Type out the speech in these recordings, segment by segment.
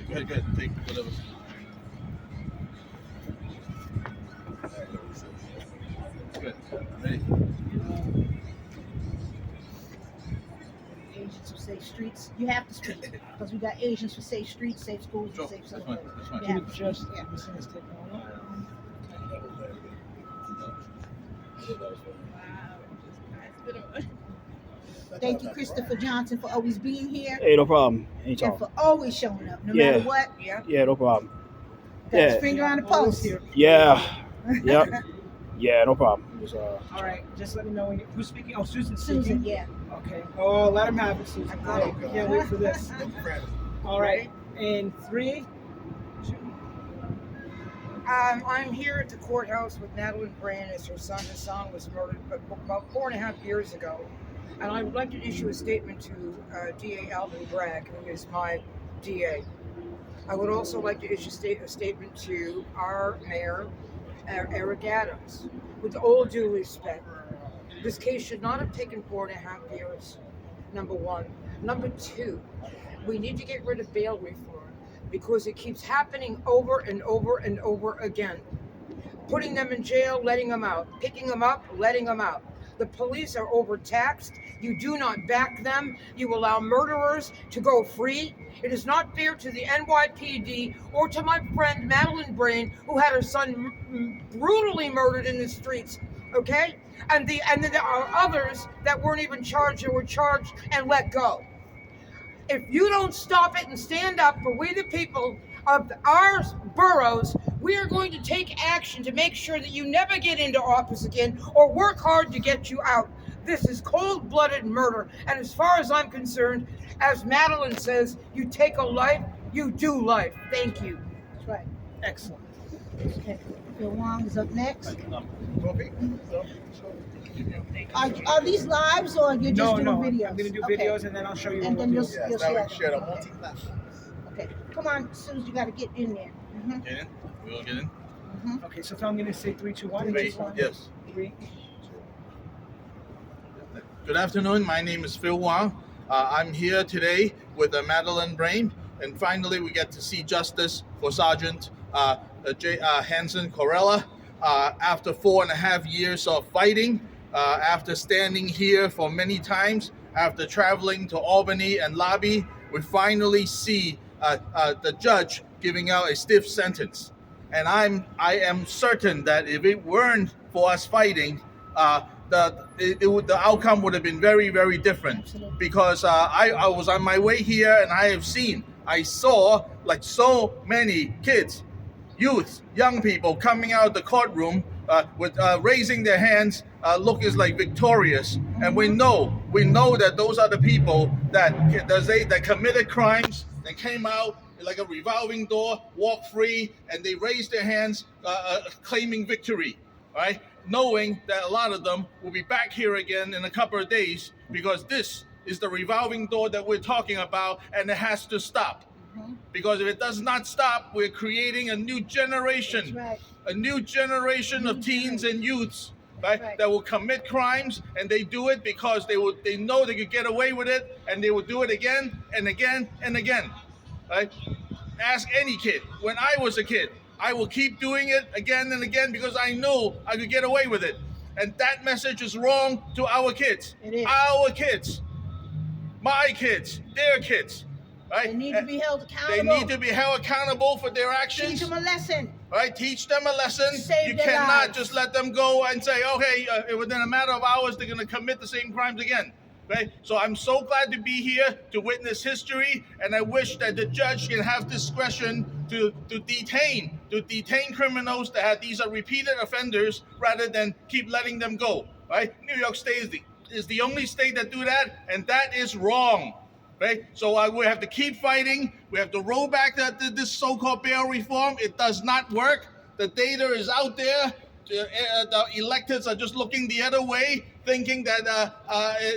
Good. Take whatever. Good. Ready? Asians who say streets. You have to speak because we got Asians who say streets, safe schools, Sure. safe That's somewhere. fine. That's fine. You have to Just speak. Yeah. Thank you, Christopher Johnson, for always being here Hey, no problem. and Anytime. for always showing up, no Yeah. matter what. Yeah. Yeah, no problem. Got his Yeah. finger on the pulse here. Yeah. Yep. Yeah, no problem. It was, All right, just let me know when you, who's speaking. Oh, Susan's Susan, speaking. yeah. Okay. Oh, let him have it, Susan. I got it. Can't wait for this. All right. In 3, 2. I'm here at the courthouse with Madeline Brand as her son. His son was murdered about 4.5 years ago. And I would like to issue a statement to DA Alvin Bragg, who is my DA. I would also like to issue a statement to our mayor, Eric Adams. With all due respect, this case should not have taken 4.5 years, number one. Number two, we need to get rid of bail reform because it keeps happening over and over and over again. Putting them in jail, letting them out. Picking them up, letting them out. The police are overtaxed. You do not back them. You allow murderers to go free. It is not fair to the NYPD or to my friend Madeline Brain, who had her son brutally murdered in the streets. Okay, and then there are others that weren't even charged and were charged and let go. If you don't stop it and stand up for we the people of our boroughs, we are going to take action to make sure that you never get into office again or work hard to get you out. This is cold-blooded murder. And as far as I'm concerned, as Madeline says, you take a life, you do life. Thank you. That's right. Excellent. Okay. Phil Wong is up next. Coffee? Are these lives or you're just doing videos? I'm going to do Okay. videos and then I'll show you And what then we'll you'll, do. you'll Now we share. can share the multi-platform. Okay. Come on, Susan, you got to get in there. Mm-hmm. Get in? We all get in? Okay, so I'm going to say 3, 2, 1. Ready? Yes. 3. Good afternoon. My name is Phil Wang. I'm here today with Madeline Brain, and finally we get to see justice for Sergeant Hason Correa. After 4.5 years of fighting, after standing here for many times, after traveling to Albany and Lobby, we finally see the judge giving out a stiff sentence. And I am certain that if it weren't for us fighting, the outcome would have been very, very different. Absolutely. Because I was on my way here and I saw like so many kids, youth, young people coming out of the courtroom with raising their hands, looking like victorious. And we know that those are the people that committed crimes and came out like a revolving door, walk free, and they raised their hands, claiming victory, right? Knowing that a lot of them will be back here again in a couple of days, because this is the revolving door that we're talking about, and it has to stop. Because if it does not stop, we're creating a new generation, That's right. a new generation of teens and youths, right, Right. that will commit crimes, and they do it because they know they could get away with it, and they will do it again and again and again, right? Ask any kid. When I was a kid, I will keep doing it again and again because I know I could get away with it. And that message is wrong to our kids. It is. Our kids, my kids, their kids, right? They need to be held They accountable. need to be held accountable for their actions. Teach them a lesson. Right? Teach them a lesson. Save You their cannot lives. just let them go and say, okay, within a matter of hours, they're going to commit the same crimes again. Right? So I'm so glad to be here to witness history, and I wish that the judge can have discretion to detain criminals these are repeated offenders, rather than keep letting them go. Right? New York State is the only state that do that, and that is wrong. Right? So we have to keep fighting. We have to roll back this so-called bail reform. It does not work. The data is out there. The electeds are just looking the other way, thinking that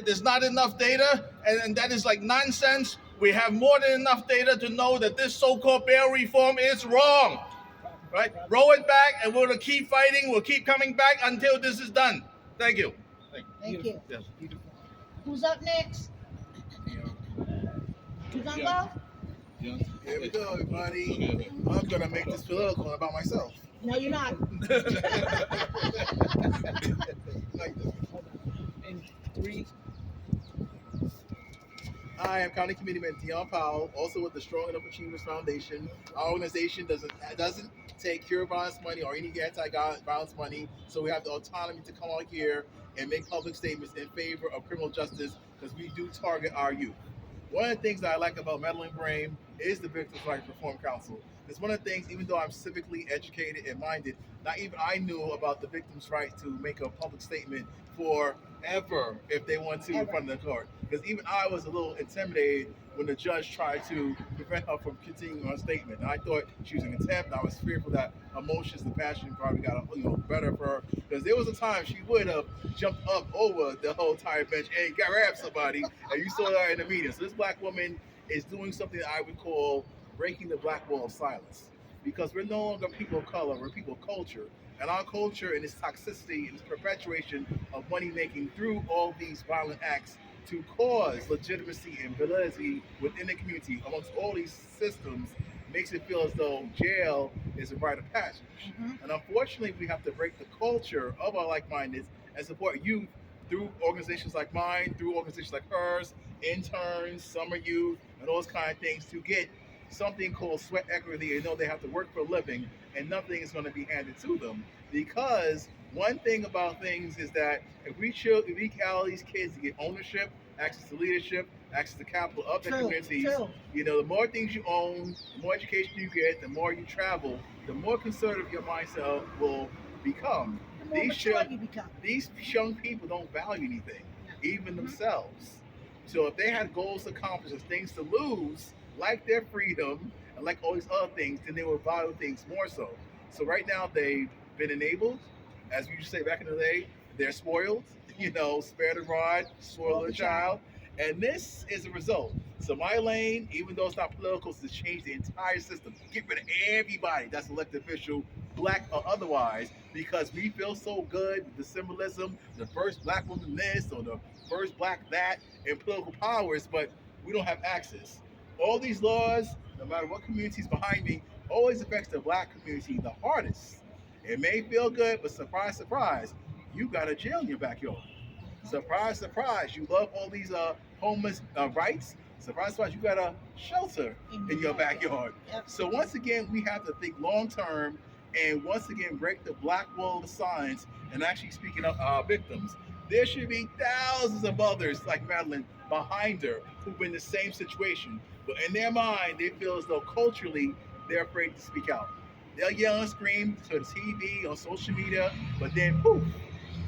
there's not enough data, and that is like nonsense. We have more than enough data to know that this so-called bail reform is wrong. Right? Roll it back, and we're going to keep fighting. We'll keep coming back until this is done. Thank you. Thank you. Yes. Who's up next? You gonna go? Yeah. Here we go, everybody. I'm gonna make this political about myself. No, you're not. Like this. And 3. I am County Committeeman Dion Powell, also with the Strong Enough Achievers Foundation. Our organization doesn't take cure violence money or any anti-violence money, so we have the autonomy to come out here and make public statements in favor of criminal justice because we do target our youth. One of the things that I like about Madeline Brame is the Victims' Rights Reform Council. It's one of the things, even though I'm civically educated and minded, not even I knew about the victims' right to make a public statement forever if they want to in front of the court. Because even I was a little intimidated when the judge tried to prevent her from continuing her statement. And I thought she was in contempt. I was fearful that emotions and passion probably got better for her. Because there was a time she would have jumped up over the whole entire bench and grabbed somebody, and you saw that in the media. So this black woman is doing something that I would call breaking the black wall of silence. Because we're no longer people of color, we're people of culture. And our culture and its toxicity and its perpetuation of money making through all these violent acts to cause legitimacy and validity within the community amongst all these systems makes it feel as though jail is a rite of passage. And unfortunately, we have to break the culture of our like-mindedness and support youth through organizations like mine, through organizations like hers, interns, summer youth, and those kind of things to get something called sweat equity. They know they have to work for a living and nothing is going to be handed to them. Because one thing about things is that if we allow these kids to get ownership, access to leadership, access to capital of the communities, the more things you own, the more education you get, the more you travel, the more conservative your mindset will become. These young people don't value anything, even themselves. So if they had goals to accomplish and things to lose, like their freedom and like all these other things, then they will value things more so. So right now they've been enabled, as we used to say back in the day, they're spoiled, spare the rod, spoil the child. And this is a result. So my lane, even though it's not political, is to change the entire system. Get rid of everybody that's elected official, black or otherwise, because we feel so good with the symbolism, the first black woman this or the first black that, and political powers, but we don't have access. All these laws, no matter what community is behind me, always affects the black community the hardest. It may feel good, but surprise, surprise, you got a jail in your backyard. Surprise, surprise, you love all these homeless rights. Surprise, surprise, you got a shelter in your backyard. So once again, we have to think long term and once again break the black wall of silence and actually speaking of our victims. There should be thousands of others like Madeline behind her who've been in the same situation. But in their mind, they feel as though culturally they're afraid to speak out. They'll yell and scream to the TV, on social media, but then poof,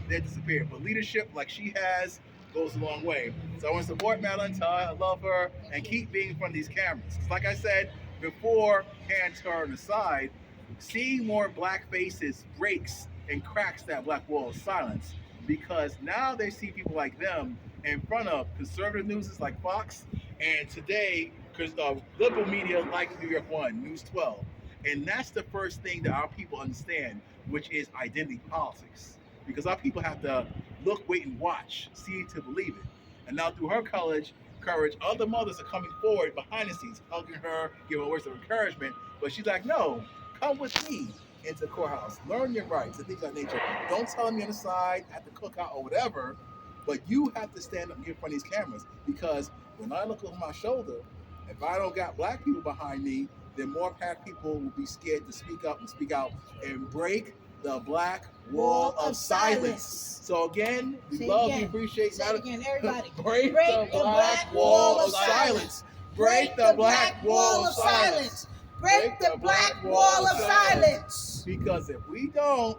they disappear. But leadership like she has goes a long way. So I want to support Madeline, tell her I love her, and keep being in front of these cameras. Because like I said before, hand turn aside, seeing more black faces breaks and cracks that black wall of silence. Because now they see people like them in front of conservative news like Fox, and today, because liberal media like New York One, News 12. And that's the first thing that our people understand, which is identity politics. Because our people have to look, wait, and watch, see to believe it. And now through her courage, other mothers are coming forward behind the scenes, hugging her, giving her words of encouragement. But she's like, no, come with me into the courthouse, learn your rights and things of that nature. Don't tell me on the side at the cookout or whatever, but you have to stand up and get in front of these cameras. Because when I look over my shoulder, if I don't got black people behind me, then more black people will be scared to speak up and break the black wall of silence. So again, we appreciate Say it again, everybody. Break the black wall of silence. Break the black wall of silence. Break the black wall of silence. Because if we don't,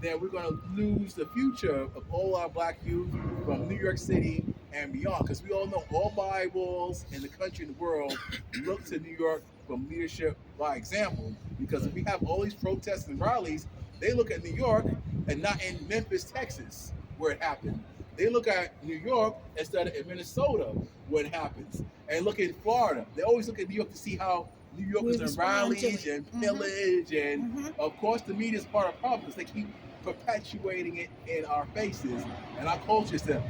then we're going to lose the future of all our black youth from New York City and beyond. Because we all know all Bibles in the country and the world look to New York from leadership by example. Because if we have all these protests and rallies, they look at New York and not in Memphis, Texas, where it happened. They look at New York instead of in Minnesota, where it happens. And look at Florida. They always look at New York to see how New Yorkers and rallies and pillage. And of course, the media is part of the problem because they keep perpetuating it in our faces. And our culture is to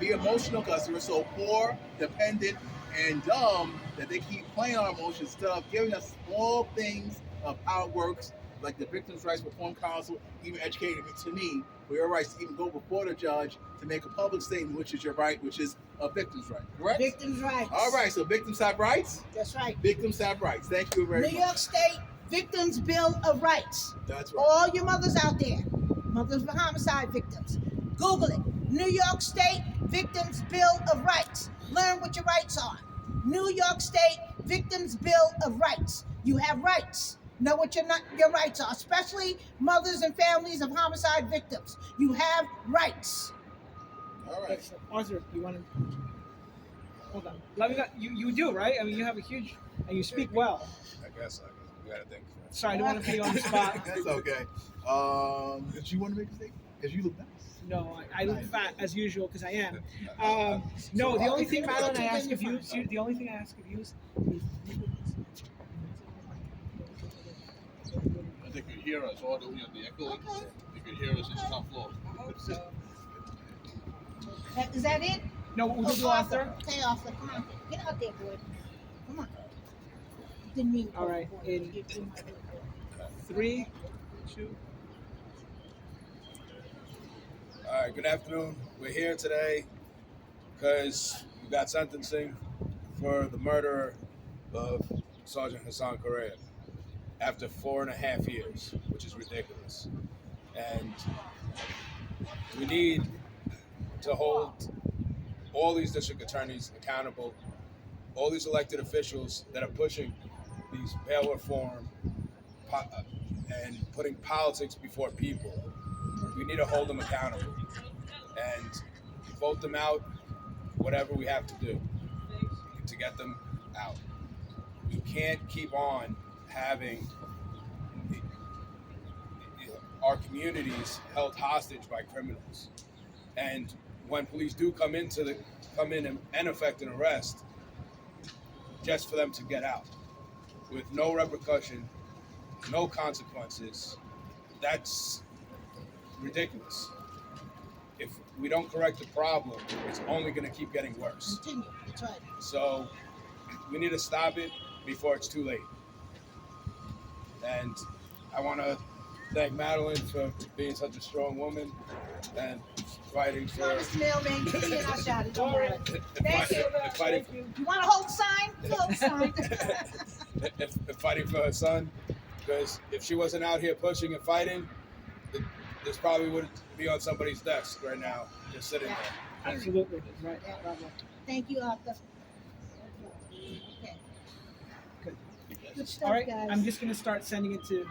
be emotional because we're so poor, dependent, and dumb that they keep playing our emotions instead of giving us small things of how it works, like the Victims' Rights Reform Council, even educated to me for your rights to even go before the judge to make a public statement, which is your right, which is a victim's right. Correct? Victims' rights. All right, so victims have rights. That's right. Victims have rights. Thank you very New much. York State Victims Bill of Rights. That's right. All your mothers out there, mothers of homicide victims, Google it. New York State Victims Bill of Rights. Learn what your rights are. New York State Victims Bill of Rights. You have rights. Know what your rights are, especially mothers and families of homicide victims. You have rights. All right. Excellent. Arthur, you want to? Hold on. Let me. You do, right? I mean, you have a huge, and you speak well. I guess we gotta think. Sorry, I don't want to put you on the spot. That's okay. Did you want to make a statement? Because you look nice. No, I look fat as usual because I am. No, the only thing, Madeline, I ask of you, the only thing I ask of you is. They could hear us all the way on the echo. Okay. They could hear us in the top floor. I hope so. Is that it? No, we'll do Arthur. Okay, Arthur, come on. Get out there, boy. Come on. Didn't mean to All right, boy. in- Give you my little boy. 3, 2. All right, good afternoon. We're here today because we got sentencing for the murder of Sergeant Hason Correa after 4.5 years, which is ridiculous. And we need to hold all these district attorneys accountable, all these elected officials that are pushing these bail reform and putting politics before people. We need to hold them accountable and vote them out, whatever we have to do to get them out. We can't keep on having our communities held hostage by criminals. And when police do come in and effect an arrest, just for them to get out with no repercussion, no consequences, that's ridiculous. If we don't correct the problem, it's only going to keep getting worse. Continue. That's right. So we need to stop it before it's too late. And I want to thank Madeline for being such a strong woman and fighting for. Mr. Mailman, give me our shot. Don't worry. Thank you. Fighting, You want to hold the sign? Hold the sign. fighting for her son, because if she wasn't out here pushing and fighting, this probably would be on somebody's desk right now, just sitting there. Absolutely. Right. Bravo. Thank you, Arthur. Okay. Good. Good stuff, All right, guys. I'm just going to start sending it to